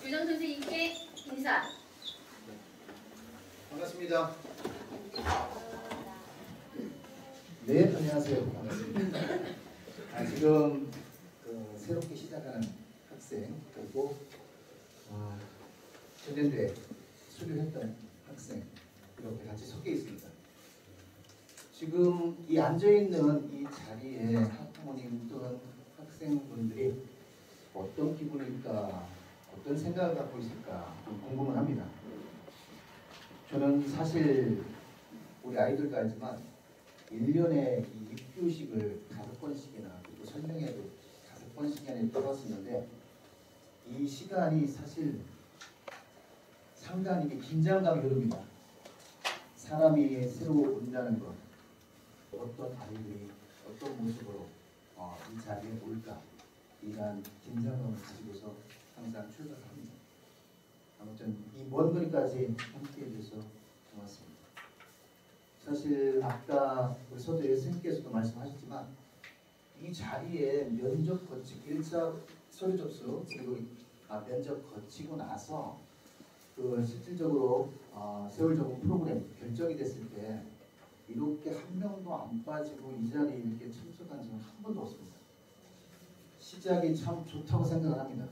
규정 선생님께 인사. 반갑습니다. 네, 안녕하세요. 반갑습니다. 지금 새롭게 시작하는 학생 그리고 전년도에 수료했던 학생 이렇게 같이 섞여 있습니다. 지금 이 앉아있는 이 자리에 학부모님 또는 학생분들이 어떤 기분일까, 어떤 생각을 갖고 있을까 궁금은 합니다. 저는 사실 우리 아이들도 알지만 1년에 이 입교식을 5번씩이나 그리고 설명회도 5번씩이나 떠봤었는데 이 시간이 사실 상당히 긴장감이 흐릅니다. 사람이 새로 온다는 것, 어떤 아이들이 어떤 모습으로 이 자리에 올까, 이러한 긴장감을 가지고서 항상 출발합니다. 아무튼 이 먼 거리까지 함께해 주셔서 고맙습니다. 사실 아까 우리 서재 선생님께서도 말씀하셨지만 이 자리에 면접 거치고 1차 서류 접수 그리고 면접 거치고 나서 실질적으로 세월 적응 프로그램 결정이 됐을 때 이렇게 한 명도 안 빠지고 이 자리에 이렇게 참석한 적은 한 번도 없습니다. 시작이 참 좋다고 생각을 합니다.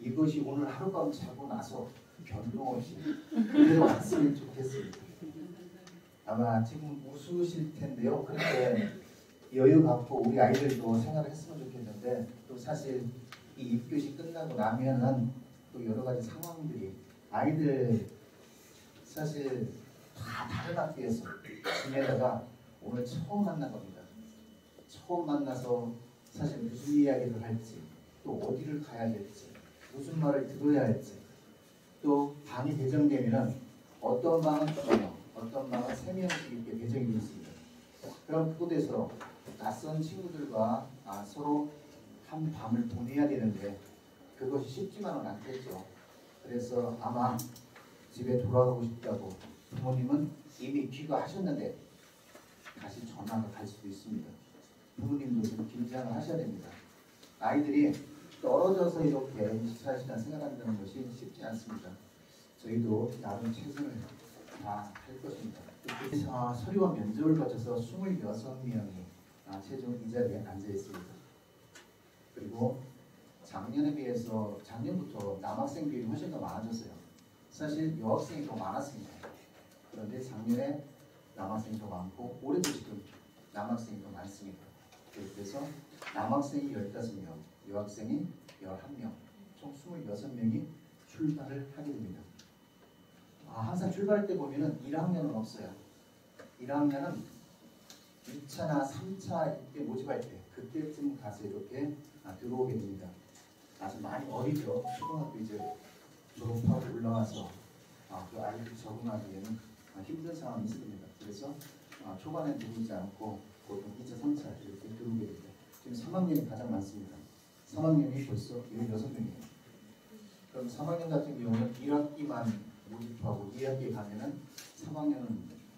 이것이 오늘 하룻밤 자고 나서 변동 없이 그대로 왔으면 좋겠습니다. 아마 지금 웃으실 텐데요. 그렇게 여유 갖고 우리 아이들도 생활을 했으면 좋겠는데 또 사실 이 입교시 끝나고 나면은 또 여러 가지 상황들이 아이들 사실 다 다른 학교에서 지내다가 오늘 처음 만난 겁니다. 처음 만나서 사실 무슨 이야기를 할지 또 어디를 가야 될지 무슨 말을 들어야 할지 또 방이 배정되면 어떤 방은 2명 어떤 방은 3명씩 이렇게 배정이 되어 있습니다. 그럼 그곳에서 낯선 친구들과 서로 한 밤을 보내야 되는데 그것이 쉽지만은 않겠죠. 그래서 아마 집에 돌아가고 싶다고 부모님은 이미 귀가하셨는데 다시 전화가 갈 수도 있습니다. 부모님도 좀 긴장을 하셔야 됩니다. 아이들이 떨어져서 이렇게 24시간 생활한다는 것이 쉽지 않습니다. 저희도 나름 최선을 다할 것입니다. 서류와 면접을 거쳐서 26명이 최종 이 자리에 앉아 있습니다. 그리고 작년에 비해서 작년부터 남학생 비율이 훨씬 더 많아졌어요. 사실 여학생이 더 많았습니다. 그런데 작년에 남학생이 더 많고 올해도 지금 남학생이 더 많습니다. 그래서 남학생이 15명, 여학생이 11명, 총 26명이 출발을 하게 됩니다. 항상 출발할 때 보면은 1학년은 없어요. 1학년은 2차나 3차 이때 모집할 때 그때쯤 가서 이렇게 들어오게 됩니다. 아주 많이 어리죠. 초등학교 이제 졸업하고 올라와서 그 아이들이 적응하기에는 힘든 상황이 있습니다. 그래서 초반에 들어오지 않고 보통 2차, 3차 이렇게 들어오게 됩니다. 지금 3학년이 가장 많습니다. 3학년이 벌써 16명이에요. 그럼 3학년 같은 경우는 1학기만 모집하고 2학기에 가면은 3학년은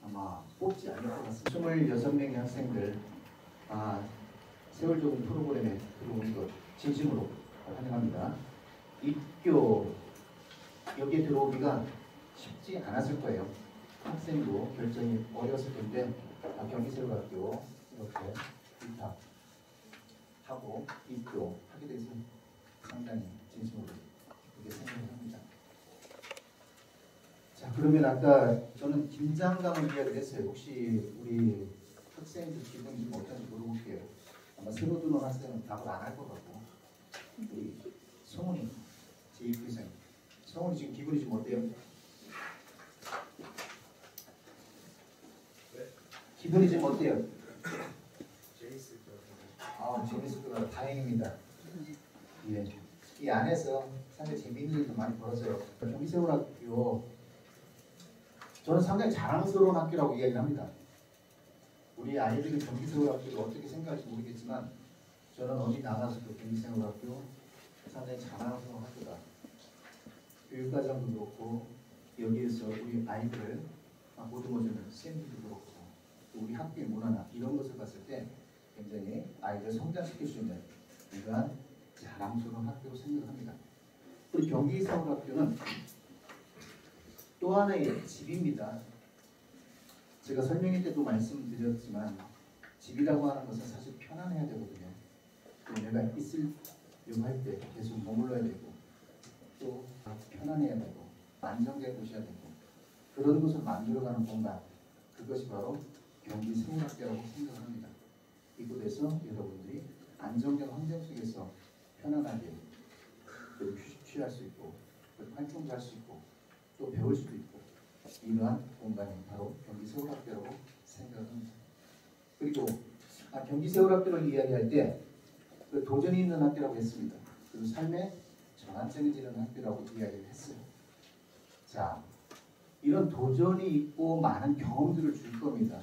아마 뽑지 않을 것 같습니다. 26명의 학생들 세월 적응 프로그램에 들어오는 것 진심으로 환영합니다. 입교 여기에 들어오기가 쉽지 않았을 거예요. 학생도 결정이 어려웠을 텐데 경기세월학교 이렇게 입학하고 입교하게 돼서 상당히 진심으로 그렇게 생각을 합니다. 자, 그러면 아까 저는 긴장감을 이야기를 했어요. 혹시 우리 학생들 기분이 좀 어떤지 물어볼게요. 아마 새로 들어온 학생은 답을 안 할 것 같고 우리 성훈이 제2부생 성훈이 지금 기분이 좀 어때요? 기분이 좀 어때요? 재밌을 거예요. 재밌을 거라 다행입니다. 예. 이 안에서 상당히 재미있는 일도 많이 벌어져요. 경기세월학교 저는 상당히 자랑스러운 학교라고 이야기를 합니다. 우리 아이들이 경기세월학교를 어떻게 생각할지 모르겠지만 저는 어디 나가서도 경기세월학교 상당히 자랑스러운 학교다. 교육과정도 그렇고 여기에서 우리 아이들을 보듬어주는 쌤들도 그렇고 우리 학교의 문화나 이런 것을 봤을 때 굉장히 아이들을 성장시킬 수 있는 그러한 자랑스러운 학교로 생각합니다. 우리 경기서울학교는 또 하나의 집입니다. 제가 설명회 때도 말씀드렸지만 집이라고 하는 것은 사실 편안해야 되거든요. 또 내가 있으려고 할 때 계속 머물러야 되고 또 편안해야 되고 안정된 곳이어야 되고 그런 곳을 만들어가는 공간, 그것이 바로 경기서울학교라고 생각합니다. 이곳에서 여러분들이 안정된 환경 속에서 편안하게 휴식 취할 수 있고 활동도 할 수 있고 또 배울 수도 있고 이러한 공간이 바로 경기서울학교라고 생각합니다. 그리고 경기서울학교를 이야기할 때 그 도전이 있는 학교라고 했습니다. 그리고 삶의 전환점이 되는 학교라고 이야기를 했어요. 자, 이런 도전이 있고 많은 경험들을 줄 겁니다.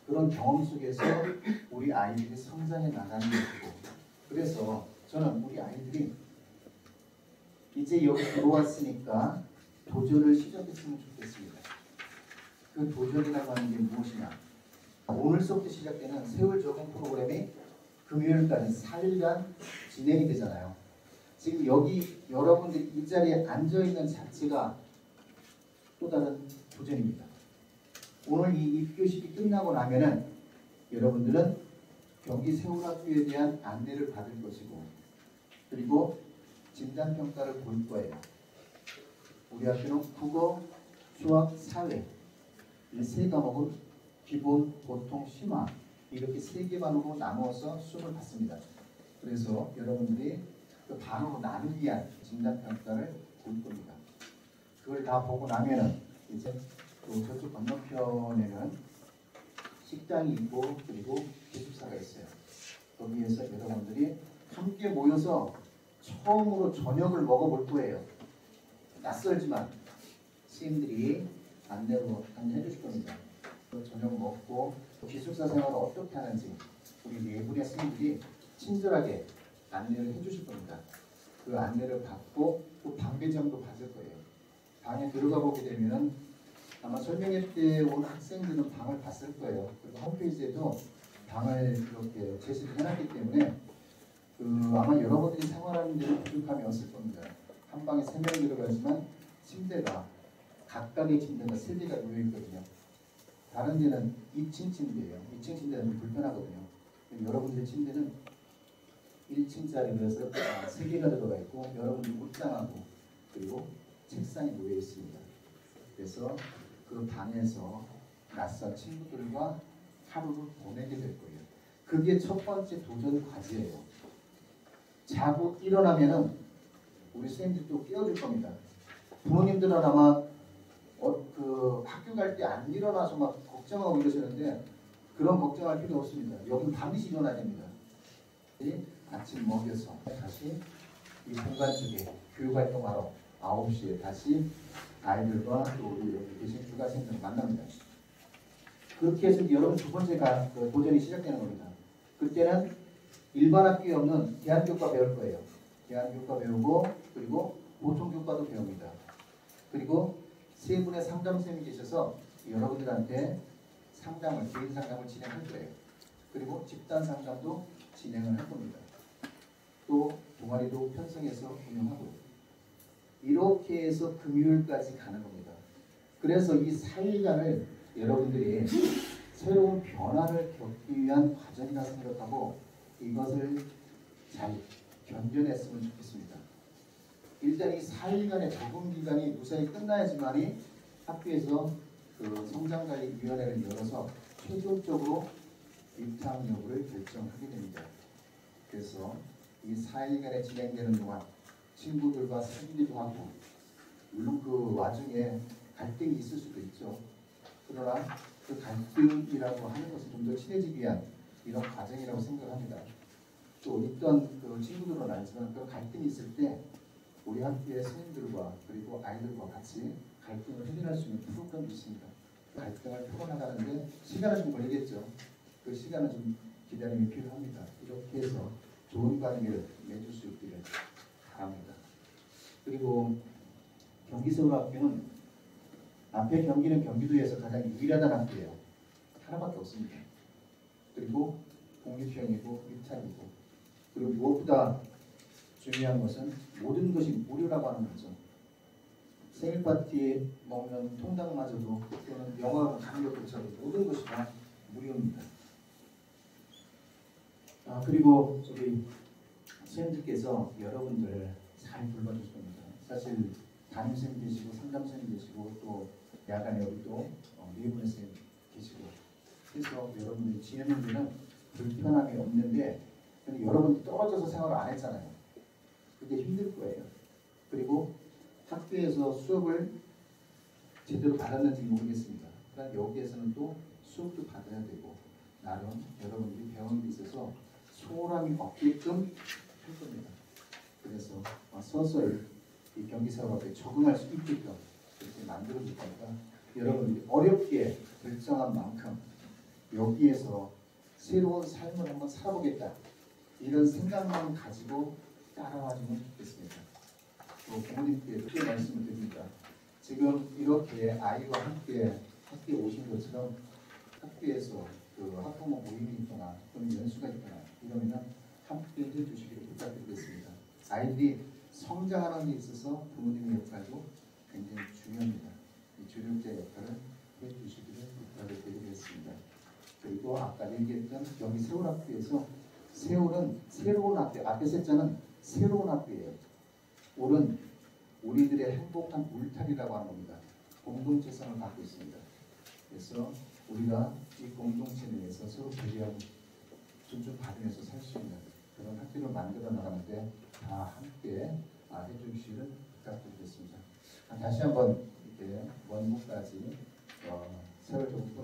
그런 경험 속에서 우리 아이들이 성장해 나가는 것이고, 그래서 저는 우리 아이들이 이제 여기 들어왔으니까 도전을 시작했으면 좋겠습니다. 그 도전이라고 하는 게 무엇이냐? 오늘서부터 시작되는 세월 적응 프로그램이 금요일까지 4일간 진행이 되잖아요. 지금 여기 여러분들이 이 자리에 앉아있는 자체가 또 다른 도전입니다. 오늘 이 입교식이 끝나고 나면은 여러분들은 경기서울학교에 대한 안내를 받을 것이고 그리고 진단평가를 볼 거예요. 우리 학교는 국어, 수학, 사회 이 세 과목을 기본, 보통, 심화 이렇게 세 개 반으로 나누어서 수업을 받습니다. 그래서 여러분들이 그 반으로 나누기 위한 진단평가를 볼 겁니다. 그걸 다 보고 나면은 이제 또 저쪽 건너편에는 식당이 있고 그리고 기숙사가 있어요. 거기에서 여러분들이 함께 모여서 처음으로 저녁을 먹어볼 거예요. 낯설지만 선생님들이 안내해 주실 겁니다. 저녁 먹고 기숙사 생활을 어떻게 하는지 우리 네 분의 선생님들이 친절하게 안내를 해 주실 겁니다. 그 안내를 받고 또 방배정도 받을 거예요. 방에 들어가 보게 되면 아마 설명회 때 온 학생들은 방을 봤을 거예요. 그리고 홈페이지에도 방을 이렇게 제시를 해놨기 때문에 아마 여러분들이 생활하는 데는 부족함이 없을 겁니다. 한 방에 3명이 들어가지만 침대가 각각의 침대가 3개가 놓여 있거든요. 다른 데는 2층 침대예요. 2층 침대는 좀 불편하거든요. 여러분들의 침대는 1층짜리라서 3개가 들어가 있고 여러분들 옷장하고 그리고 책상이 놓여 있습니다. 그래서 그 방에서 낯선 친구들과 하루를 보내게 될 거예요. 그게 첫 번째 도전 과제예요. 자고 일어나면은 우리 선생님들도 깨워줄 겁니다. 부모님들은 아마 학교 갈 때 안 일어나서 막 걱정하고 이러시는데 그런 걱정할 필요 없습니다. 여기는 반드시 일어나야 됩니다. 아침 먹여서 다시 이 공간 속에 교육활동하러 9시에 다시 아이들과 또 우리 여기 계신 휴가생들 만납니다. 그렇게 해서 여러분 두 번째 도전이 시작되는 겁니다. 그때는 일반 학교에 없는 대안교과 배울 거예요. 대안교과 배우고 그리고 보통교과도 배웁니다. 그리고 세 분의 상담쌤이 계셔서 여러분들한테 개인 상담을 진행할 거예요. 그리고 집단 상담도 진행을 할 겁니다. 또 동아리도 편성해서 운영하고 이렇게 해서 금요일까지 가는 겁니다. 그래서 이 4일간을 여러분들이 새로운 변화를 겪기 위한 과정이라 생각하고 이것을 잘 견뎌냈으면 좋겠습니다. 일단 이 4일간의 적응 기간이 무사히 끝나야지만이 학교에서 성장관리위원회를 열어서 최종적으로 입학 여부를 결정하게 됩니다. 그래서 이 4일간에 진행되는 동안 친구들과 사귀기도 하고 물론 그 와중에 갈등이 있을 수도 있죠. 그러나 그 갈등이라고 하는 것은 좀 더 친해지기 위한 이런 과정이라고 생각합니다. 또 있던 그 친구들은 알지만 그 갈등이 있을 때 우리 학교의 선생님들과 그리고 아이들과 같이 갈등을 해결할 수 있는 프로그램이 있습니다. 갈등을 풀어나가는데 시간은 좀 걸리겠죠. 그 시간은 좀 기다림이 필요합니다. 이렇게 해서 좋은 관계를 맺을 수 있기를 바랍니다. 그리고 경기서울학교는 앞에 경기는 경기도에서 가장 유일하다는 학교예요. 하나밖에 없습니다. 그리고 공립형이고 입찰이고 그리고 무엇보다 중요한 것은 모든 것이 무료라고 하는 거죠. 생일 파티에 먹는 통닭마저도 또는 영화 가격조차도 모든 것이 다 무료입니다. 그리고 우리 선생님들께서 여러분들 잘 돌봐주실 겁니다. 사실 담임선생님 계시고 상담선생님 계시고 또 야간에 여기 또 리에브 선생님 계시고 그래서 여러분들이 지내는 데는 불편함이 없는데 근데 여러분이 떨어져서 생활을 안 했잖아요. 그게 힘들 거예요. 그리고 학교에서 수업을 제대로 받았는지 모르겠습니다. 그러나 여기에서는 또 수업도 받아야 되고 나름 여러분들이 배우는 데 있어서 소홀함이 없게끔 할 겁니다. 그래서 서서히 이 경기사업에 적응할 수 있게끔 그렇게 만들어줄 거니까 여러분들이 어렵게 결정한 만큼 여기에서 새로운 삶을 한번 살아보겠다 이런 생각만 가지고 따라와주면 좋겠습니다. 또 부모님께 크게 말씀을 드립니다. 지금 이렇게 아이와 함께 학교에 오신 것처럼 학교에서 그 학부모 모임이 있거나 또는 연수가 있거나 이러면 함께 해주시기를 부탁드리겠습니다. 아이들이 성장하는 데 있어서 부모님의 역할도 굉장히 중요합니다. 이 조력자 역할을 해주시기를 부탁을 드리겠습니다. 그리고 아까 얘기했던 여기 세월학교에서 세월은 새로운 학교, 앞에서 했자는 새로운 학교예요. 올은 우리들의 행복한 울타리라고 하는 겁니다. 공동체성을 갖고 있습니다. 그래서 우리가 이 공동체 내에서 서로 배려하고 존중받으면서 살 수 있는 그런 학교를 만들어 나가는데 다 함께 해주시기를 부탁드리겠습니다. 다시 한번 이렇게 원고까지 세월조국